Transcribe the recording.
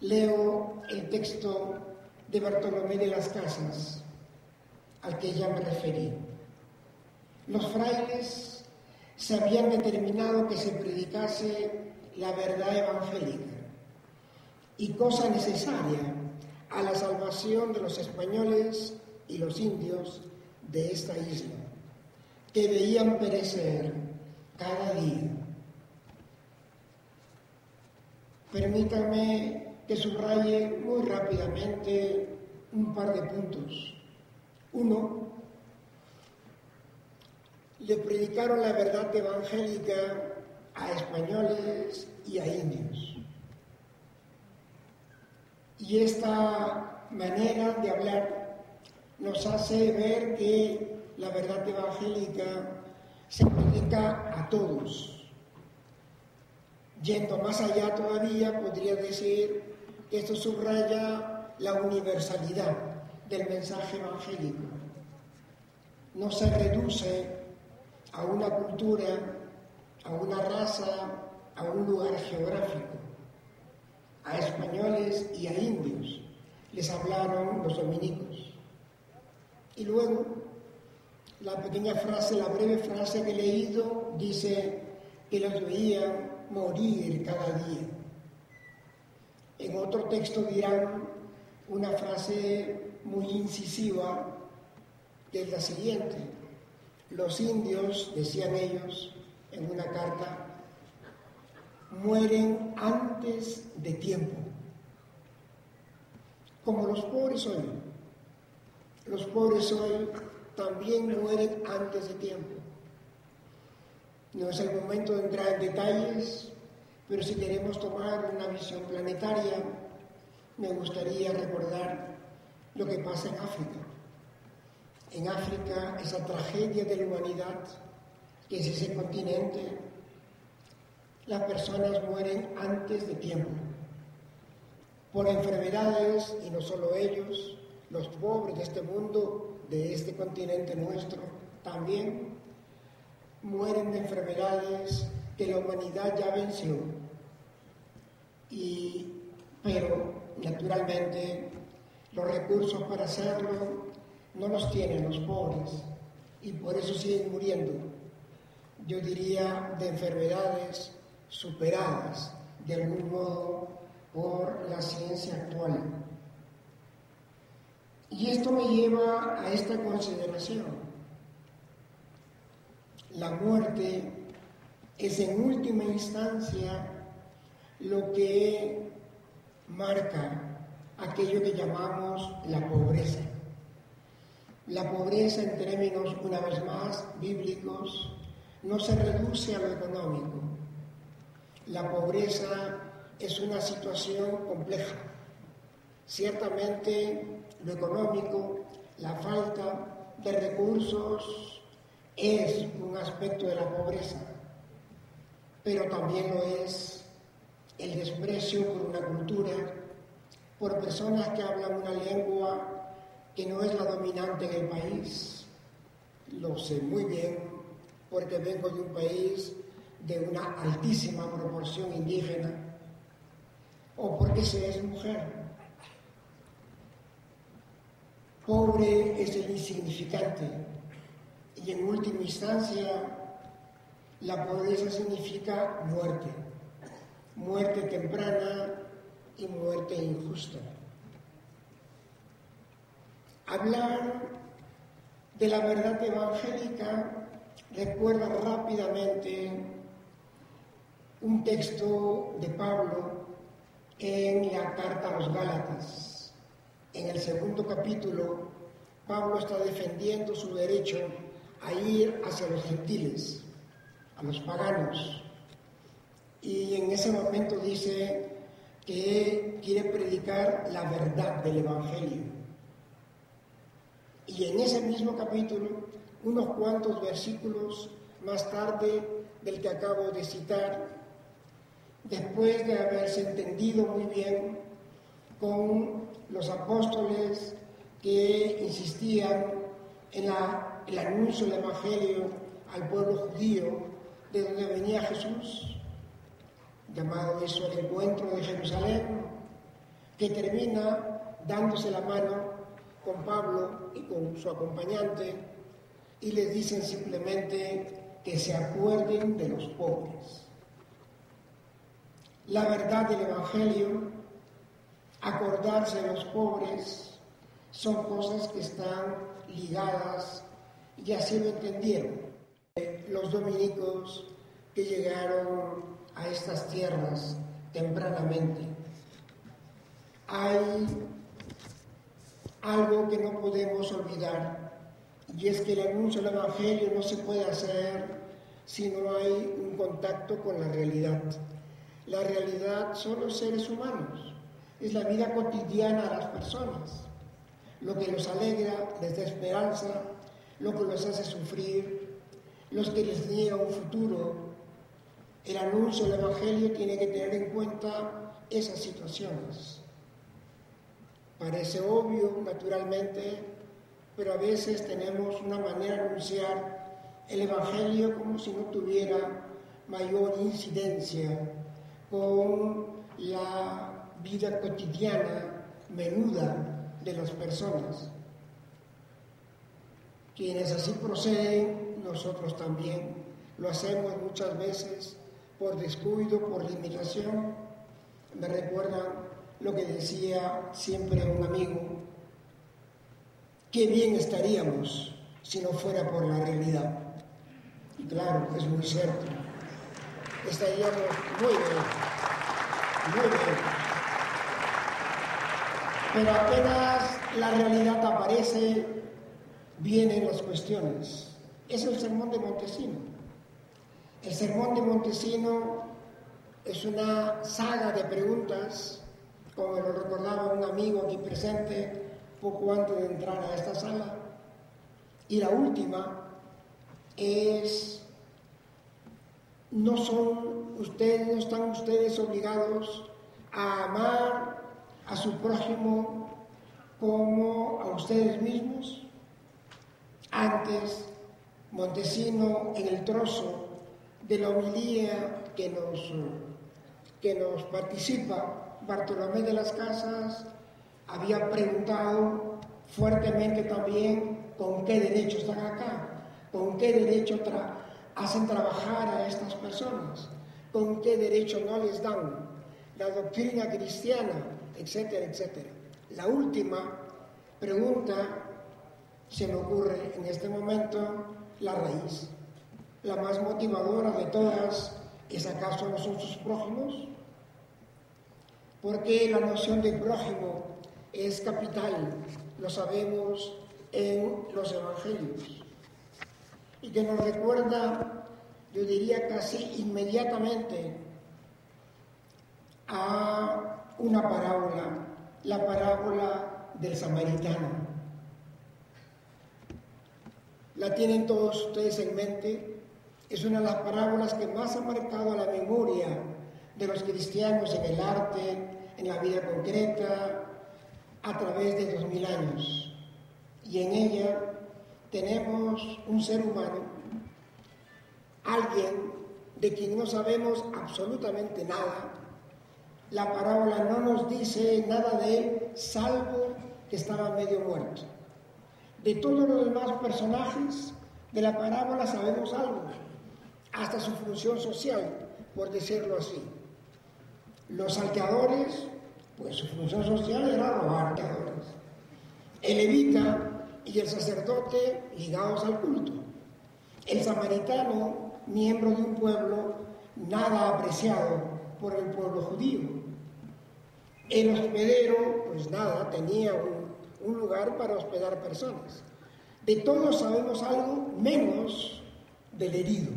Leo el texto de Bartolomé de las Casas, al que ya me referí. Los frailes se habían determinado que se predicase la verdad evangélica y cosa necesaria a la salvación de los españoles y los indios de esta isla, que veían perecer cada día. Permítanme que subraye muy rápidamente un par de puntos. Uno, le predicaron la verdad evangélica a españoles y a indios. Y esta manera de hablar nos hace ver que la verdad evangélica se predica a todos. Yendo más allá todavía, podría decir que esto subraya la universalidad del mensaje evangélico. No se reduce a una cultura, a una raza, a un lugar geográfico. A españoles y a indios les hablaron los dominicos. Y luego, la pequeña frase, la breve frase que he leído, dice que los veían morir cada día. En otro texto dirán una frase muy incisiva, que es la siguiente: los indios, decían ellos en una carta, mueren antes de tiempo, como los pobres hoy. Los pobres hoy también mueren antes de tiempo. No es el momento de entrar en detalles, pero si queremos tomar una visión planetaria, me gustaría recordar lo que pasa en África. En África, esa tragedia de la humanidad, que es ese continente, las personas mueren antes de tiempo, por enfermedades, y no solo ellos, los pobres de este mundo, de este continente nuestro, también mueren de enfermedades que la humanidad ya venció. Pero, naturalmente, los recursos para hacerlo no los tienen los pobres, y por eso siguen muriendo. Yo diría de enfermedades superadas, de algún modo, por la ciencia actual. Y esto me lleva a esta consideración. La muerte es en última instancia lo que marca aquello que llamamos la pobreza. La pobreza, en términos, una vez más, bíblicos, no se reduce a lo económico. La pobreza es una situación compleja. Ciertamente, lo económico, la falta de recursos, es un aspecto de la pobreza, pero también lo es el desprecio por una cultura, por personas que hablan una lengua que no es la dominante en el país. Lo sé muy bien porque vengo de un país de una altísima proporción indígena, o porque se es mujer. Pobre es el insignificante, y en última instancia la pobreza significa muerte, muerte temprana y muerte injusta. Hablar de la verdad evangélica recuerda rápidamente un texto de Pablo en la carta a los Gálatas. En el segundo capítulo, Pablo está defendiendo su derecho a ir hacia los gentiles, a los paganos. Y en ese momento dice que quiere predicar la verdad del Evangelio. Y en ese mismo capítulo, unos cuantos versículos más tarde del que acabo de citar, después de haberse entendido muy bien con los apóstoles que insistían en el anuncio del Evangelio al pueblo judío, de donde venía Jesús, llamado eso el encuentro de Jerusalén, que termina dándose la mano con Pablo y con su acompañante y les dicen simplemente que se acuerden de los pobres. La verdad del Evangelio, acordarse de los pobres, son cosas que están ligadas y así lo entendieron los dominicos que llegaron a estas tierras tempranamente. Hay algo que no podemos olvidar, y es que el anuncio del Evangelio no se puede hacer si no hay un contacto con la realidad. La realidad son los seres humanos, es la vida cotidiana de las personas, lo que los alegra, les da esperanza, lo que los hace sufrir, los que les niega un futuro. El anuncio del Evangelio tiene que tener en cuenta esas situaciones. Parece obvio, naturalmente, pero a veces tenemos una manera de anunciar el Evangelio como si no tuviera mayor incidencia con la vida cotidiana, menuda de las personas. Quienes así proceden, nosotros también lo hacemos muchas veces por descuido, por limitación. Me recuerdan lo que decía siempre un amigo: qué bien estaríamos si no fuera por la realidad. Y claro, es muy cierto, estaríamos muy bien, muy bien. Pero apenas la realidad aparece, vienen las cuestiones. Es el Sermón de Montesino. El Sermón de Montesino es una saga de preguntas, como me lo recordaba un amigo aquí presente poco antes de entrar a esta sala. Y la última es: no están ustedes obligados a amar a su prójimo como a ustedes mismos. Antes, Montesino, en el trozo de la homilía que nos participa Bartolomé de las Casas, había preguntado fuertemente también con qué derecho están acá, con qué derecho hacen trabajar a estas personas, con qué derecho no les dan la doctrina cristiana, etcétera, etcétera. La última pregunta, se me ocurre en este momento, la raíz, la más motivadora de todas, ¿es acaso no son sus prójimos? Porque la noción de prójimo es capital, lo sabemos en los evangelios, y que nos recuerda, yo diría casi inmediatamente, a una parábola, la parábola del samaritano. La tienen todos ustedes en mente, es una de las parábolas que más ha marcado a la memoria de los cristianos en el arte, en la vida concreta, a través de 2000 años. Y en ella tenemos un ser humano, alguien de quien no sabemos absolutamente nada. La parábola no nos dice nada de él, salvo que estaba medio muerto. De todos los demás personajes de la parábola sabemos algo, hasta su función social, por decirlo así. Los salteadores, pues su función social era robar salteadores. El levita y el sacerdote ligados al culto. El samaritano, miembro de un pueblo nada apreciado por el pueblo judío. El hospedero, pues nada, tenía un lugar para hospedar personas. De todos sabemos algo, menos del herido.